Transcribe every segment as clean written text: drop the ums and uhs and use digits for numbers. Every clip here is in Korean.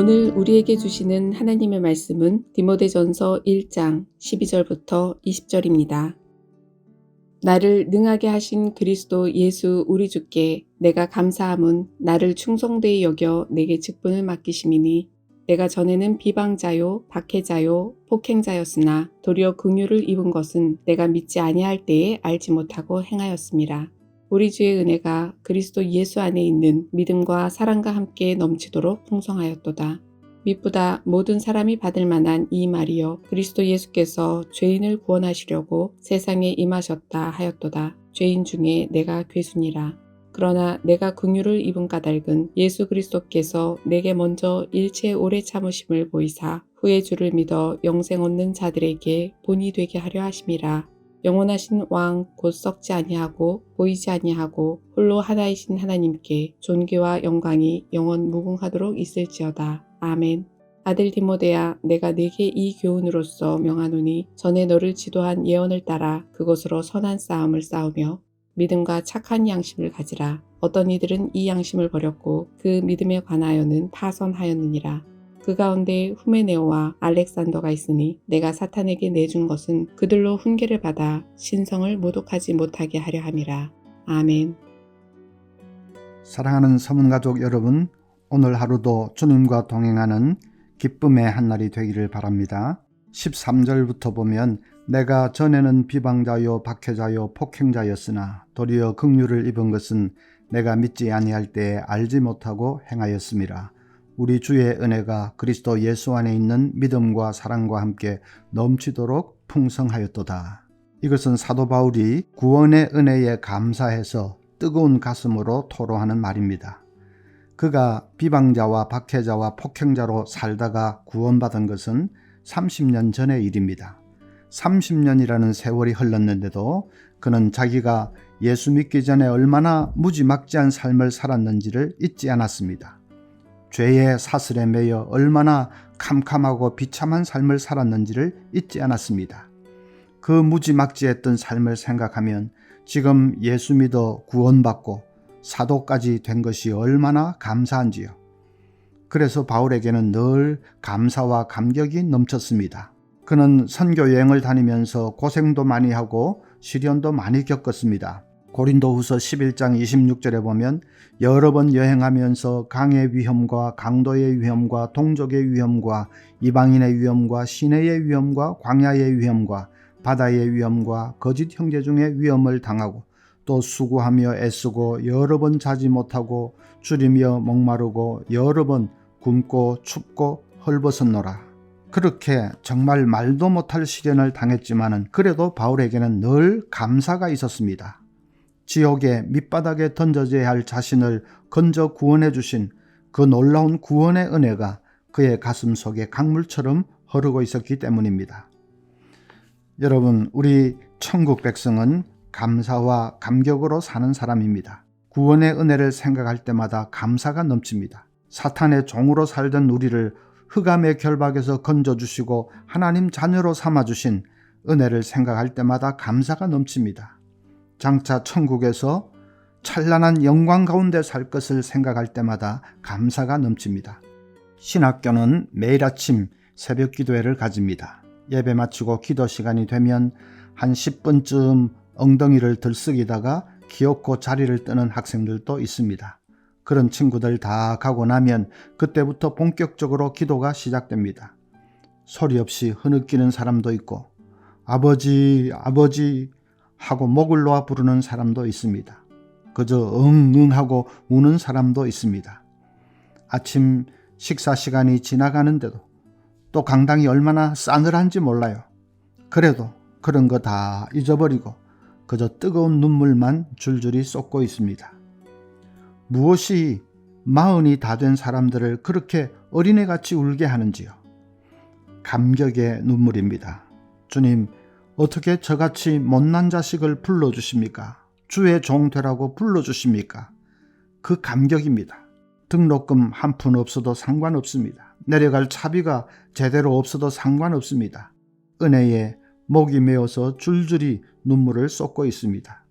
오늘 우리에게 주시는 하나님의 말씀은 디모데전서 1장 12절부터 20절입니다. 나를 능하게 하신 그리스도 예수 우리 주께 내가 감사함은 나를 충성되이 여겨 내게 직분을 맡기심이니 내가 전에는 비방자요 박해자요 폭행자였으나 도리어 긍휼을 입은 것은 내가 믿지 아니할 때에 알지 못하고 행하였음이라. 우리 주의 은혜가 그리스도 예수 안에 있는 믿음과 사랑과 함께 넘치도록 풍성하였도다. 미쁘다 모든 사람이 받을 만한 이 말이여 그리스도 예수께서 죄인을 구원하시려고 세상에 임하셨다 하였도다. 죄인 중에 내가 괴순이라. 그러나 내가 긍휼을 입은 까닭은 예수 그리스도께서 내게 먼저 일체 오래 참으심을 보이사 후에 주를 믿어 영생 얻는 자들에게 본이 되게 하려 하심이라. 영원하신 왕 곧 썩지 아니하고 보이지 아니하고 홀로 하나이신 하나님께 존귀와 영광이 영원 무궁하도록 있을지어다. 아멘. 아들 디모데야, 내가 네게 이 교훈으로서 명하노니 전에 너를 지도한 예언을 따라 그것으로 선한 싸움을 싸우며 믿음과 착한 양심을 가지라. 어떤 이들은 이 양심을 버렸고 그 믿음에 관하여는 파선하였느니라. 그 가운데 후메네오와 알렉산더가 있으니 내가 사탄에게 내준 것은 그들로 훈계를 받아 신성을 모독하지 못하게 하려 함이라. 아멘. 사랑하는 서문가족 여러분, 오늘 하루도 주님과 동행하는 기쁨의 한날이 되기를 바랍니다. 13절부터 보면 내가 전에는 비방자요 박해자요 폭행자였으나 도리어 긍휼을 입은 것은 내가 믿지 아니할 때에 알지 못하고 행하였음이라. 우리 주의 은혜가 그리스도 예수 안에 있는 믿음과 사랑과 함께 넘치도록 풍성하였도다. 이것은 사도 바울이 구원의 은혜에 감사해서 뜨거운 가슴으로 토로하는 말입니다. 그가 비방자와 박해자와 폭행자로 살다가 구원받은 것은 30년 전의 일입니다. 30년이라는 세월이 흘렀는데도 그는 자기가 예수 믿기 전에 얼마나 무지막지한 삶을 살았는지를 잊지 않았습니다. 죄의 사슬에 매여 얼마나 캄캄하고 비참한 삶을 살았는지를 잊지 않았습니다. 그 무지막지했던 삶을 생각하면 지금 예수 믿어 구원받고 사도까지 된 것이 얼마나 감사한지요. 그래서 바울에게는 늘 감사와 감격이 넘쳤습니다. 그는 선교 여행을 다니면서 고생도 많이 하고 시련도 많이 겪었습니다. 고린도후서 11장 26절에 보면 여러 번 여행하면서 강의 위험과 강도의 위험과 동족의 위험과 이방인의 위험과 시내의 위험과 광야의 위험과 바다의 위험과 거짓 형제 중의 위험을 당하고 또 수고하며 애쓰고 여러 번 자지 못하고 줄이며 목마르고 여러 번 굶고 춥고 헐벗었노라. 그렇게 정말 말도 못할 시련을 당했지만은 그래도 바울에게는 늘 감사가 있었습니다. 지옥의 밑바닥에 던져져야 할 자신을 건져 구원해 주신 그 놀라운 구원의 은혜가 그의 가슴 속에 강물처럼 흐르고 있었기 때문입니다. 여러분, 우리 천국 백성은 감사와 감격으로 사는 사람입니다. 구원의 은혜를 생각할 때마다 감사가 넘칩니다. 사탄의 종으로 살던 우리를 흑암의 결박에서 건져주시고 하나님 자녀로 삼아주신 은혜를 생각할 때마다 감사가 넘칩니다. 장차 천국에서 찬란한 영광 가운데 살 것을 생각할 때마다 감사가 넘칩니다. 신학교는 매일 아침 새벽 기도회를 가집니다. 예배 마치고 기도 시간이 되면 한 10분쯤 엉덩이를 들썩이다가 기어코 자리를 뜨는 학생들도 있습니다. 그런 친구들 다 가고 나면 그때부터 본격적으로 기도가 시작됩니다. 소리 없이 흐느끼는 사람도 있고 아버지 아버지 하고 목을 놓아 부르는 사람도 있습니다. 그저 응응하고 우는 사람도 있습니다. 아침 식사 시간이 지나가는데도 또 강당이 얼마나 싸늘한지 몰라요. 그래도 그런 거 다 잊어버리고 그저 뜨거운 눈물만 줄줄이 쏟고 있습니다. 무엇이 40이 다 된 사람들을 그렇게 어린애같이 울게 하는지요? 감격의 눈물입니다. 주님, 어떻게 저같이 못난 자식을 불러주십니까? 주의 종 되라고 불러주십니까? 그 감격입니다. 등록금 한 푼 없어도 상관없습니다. 내려갈 차비가 제대로 없어도 상관없습니다. 은혜에 목이 메어서 줄줄이 눈물을 쏟고 있습니다.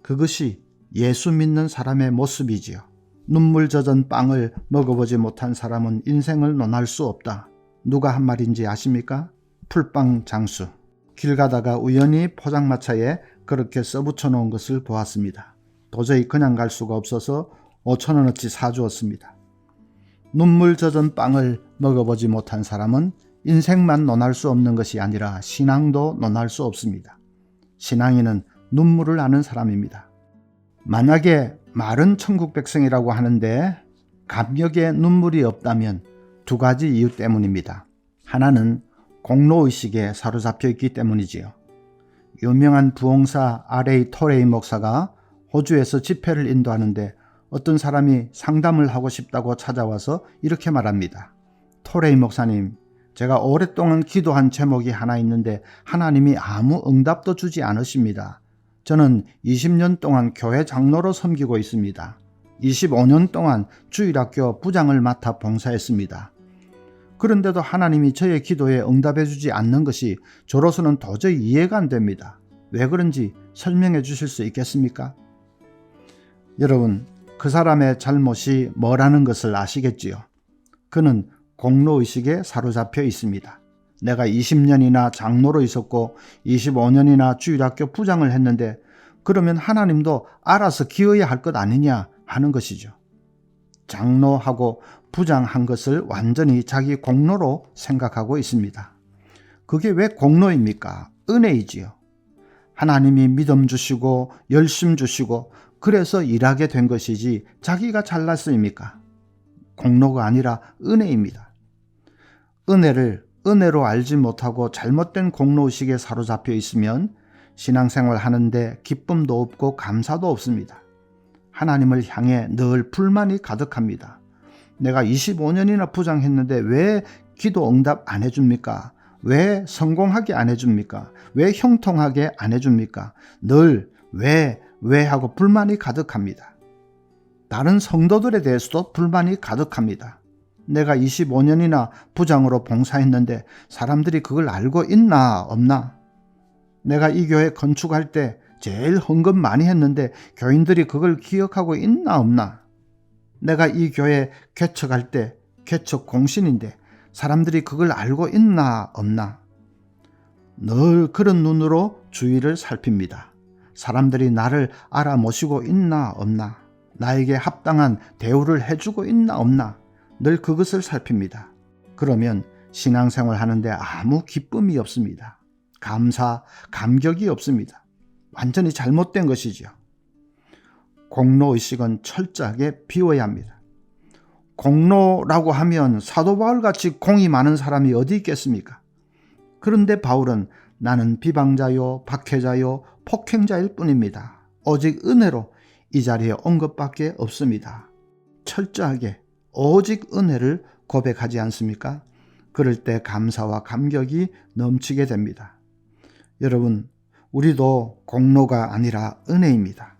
그것이 예수 믿는 사람의 모습이지요. 눈물 젖은 빵을 먹어보지 못한 사람은 인생을 논할 수 없다. 누가 한 말인지 아십니까? 풀빵 장수. 길 가다가 우연히 포장마차에 그렇게 써붙여 놓은 것을 보았습니다. 도저히 그냥 갈 수가 없어서 5,000원어치 사주었습니다. 눈물 젖은 빵을 먹어보지 못한 사람은 인생만 논할 수 없는 것이 아니라 신앙도 논할 수 없습니다. 신앙인은 눈물을 아는 사람입니다. 만약에 말은 천국 백성이라고 하는데 감격에 눈물이 없다면 두 가지 이유 때문입니다. 하나는 공로의식에 사로잡혀 있기 때문이지요. 유명한 부흥사 R.A. 토레이 목사가 호주에서 집회를 인도하는데 어떤 사람이 상담을 하고 싶다고 찾아와서 이렇게 말합니다. 토레이 목사님, 제가 오랫동안 기도한 제목이 하나 있는데 하나님이 아무 응답도 주지 않으십니다. 저는 20년 동안 교회 장로로 섬기고 있습니다. 25년 동안 주일학교 부장을 맡아 봉사했습니다. 그런데도 하나님이 저의 기도에 응답해 주지 않는 것이 저로서는 도저히 이해가 안 됩니다. 왜 그런지 설명해 주실 수 있겠습니까? 여러분, 그 사람의 잘못이 뭐라는 것을 아시겠지요? 그는 공로의식에 사로잡혀 있습니다. 내가 20년이나 장로로 있었고 25년이나 주일학교 부장을 했는데 그러면 하나님도 알아서 기어야 할 것 아니냐 하는 것이죠. 장로하고 부장한 것을 완전히 자기 공로로 생각하고 있습니다. 그게 왜 공로입니까? 은혜이지요. 하나님이 믿음 주시고 열심 주시고 그래서 일하게 된 것이지 자기가 잘났습니까? 공로가 아니라 은혜입니다. 은혜를 은혜로 알지 못하고 잘못된 공로의식에 사로잡혀 있으면 신앙생활 하는데 기쁨도 없고 감사도 없습니다. 하나님을 향해 늘 불만이 가득합니다. 내가 25년이나 부장했는데 왜 기도 응답 안 해줍니까? 왜 성공하게 안 해줍니까? 왜 형통하게 안 해줍니까? 늘 왜 하고 불만이 가득합니다. 다른 성도들에 대해서도 불만이 가득합니다. 내가 25년이나 부장으로 봉사했는데 사람들이 그걸 알고 있나 없나? 내가 이 교회 건축할 때 제일 헌금 많이 했는데 교인들이 그걸 기억하고 있나 없나? 내가 이 교회 개척할 때 개척 공신인데 사람들이 그걸 알고 있나 없나? 늘 그런 눈으로 주위를 살핍니다. 사람들이 나를 알아모시고 있나 없나? 나에게 합당한 대우를 해주고 있나 없나? 늘 그것을 살핍니다. 그러면 신앙생활 하는데 아무 기쁨이 없습니다. 감격이 없습니다. 완전히 잘못된 것이죠. 공로의식은 철저하게 비워야 합니다. 공로라고 하면 사도 바울같이 공이 많은 사람이 어디 있겠습니까? 그런데 바울은 나는 비방자요, 박해자요, 폭행자일 뿐입니다. 오직 은혜로 이 자리에 온 것밖에 없습니다. 철저하게 오직 은혜를 고백하지 않습니까? 그럴 때 감사와 감격이 넘치게 됩니다. 여러분, 우리도 공로가 아니라 은혜입니다.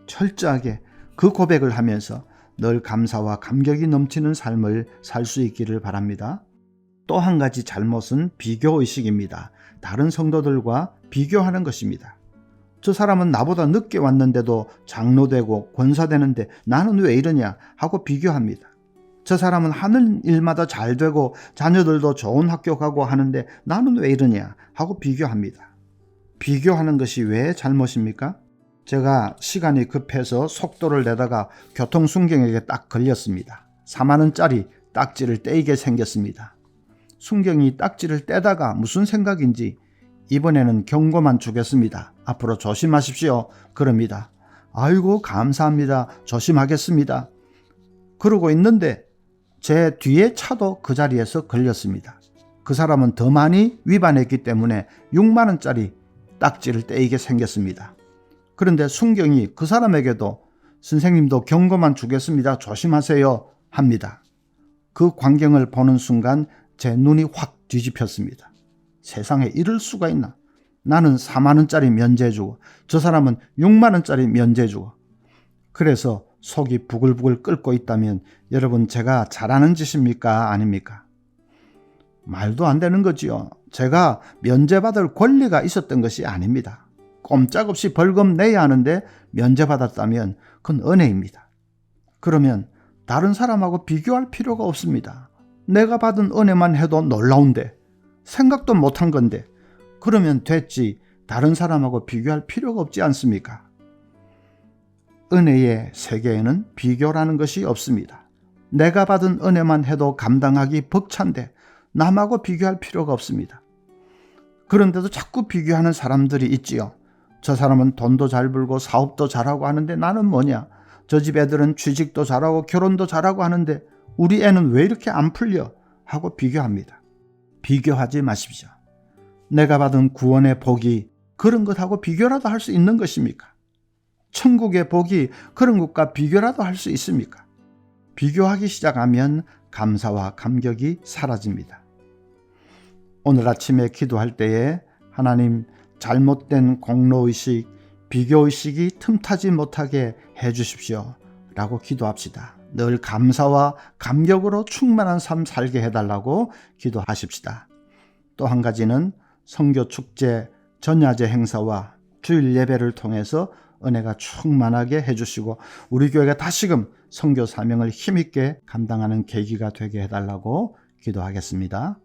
철저하게 그 고백을 하면서 늘 감사와 감격이 넘치는 삶을 살 수 있기를 바랍니다. 또 한 가지 잘못은 비교의식입니다. 다른 성도들과 비교하는 것입니다. 저 사람은 나보다 늦게 왔는데도 장로되고 권사되는데 나는 왜 이러냐 하고 비교합니다. 저 사람은 하는 일마다 잘 되고 자녀들도 좋은 학교 가고 하는데 나는 왜 이러냐 하고 비교합니다. 비교하는 것이 왜 잘못입니까? 제가 시간이 급해서 속도를 내다가 교통순경에게 딱 걸렸습니다. 4만 원짜리 딱지를 떼이게 생겼습니다. 순경이 딱지를 떼다가 무슨 생각인지 이번에는 경고만 주겠습니다. 앞으로 조심하십시오. 그럽니다. 아이고 감사합니다. 조심하겠습니다. 그러고 있는데 제 뒤에 차도 그 자리에서 걸렸습니다. 그 사람은 더 많이 위반했기 때문에 6만 원짜리 딱지를 떼이게 생겼습니다. 그런데 순경이 그 사람에게도 선생님도 경고만 주겠습니다. 조심하세요 합니다. 그 광경을 보는 순간 제 눈이 확 뒤집혔습니다. 세상에 이럴 수가 있나? 나는 4만 원짜리 면제주고 저 사람은 6만 원짜리 면제주고. 그래서 속이 부글부글 끓고 있다면 여러분 제가 잘하는 짓입니까? 아닙니까? 말도 안 되는 거지요. 제가 면제받을 권리가 있었던 것이 아닙니다. 꼼짝없이 벌금 내야 하는데 면제받았다면 그건 은혜입니다. 그러면 다른 사람하고 비교할 필요가 없습니다. 내가 받은 은혜만 해도 놀라운데, 생각도 못한 건데, 그러면 됐지. 다른 사람하고 비교할 필요가 없지 않습니까? 은혜의 세계에는 비교라는 것이 없습니다. 내가 받은 은혜만 해도 감당하기 벅찬데 남하고 비교할 필요가 없습니다. 그런데도 자꾸 비교하는 사람들이 있지요. 저 사람은 돈도 잘 벌고 사업도 잘하고 하는데 나는 뭐냐? 저 집 애들은 취직도 잘하고 결혼도 잘하고 하는데 우리 애는 왜 이렇게 안 풀려? 하고 비교합니다. 비교하지 마십시오. 내가 받은 구원의 복이 그런 것하고 비교라도 할 수 있는 것입니까? 천국의 복이 그런 것과 비교라도 할 수 있습니까? 비교하기 시작하면 감사와 감격이 사라집니다. 오늘 아침에 기도할 때에 하나님, 잘못된 공로의식, 비교의식이 틈타지 못하게 해주십시오 라고 기도합시다. 늘 감사와 감격으로 충만한 삶 살게 해달라고 기도하십시다. 또 한 가지는 선교 축제, 전야제 행사와 주일 예배를 통해서 은혜가 충만하게 해주시고 우리 교회가 다시금 선교 사명을 힘있게 감당하는 계기가 되게 해달라고 기도하겠습니다.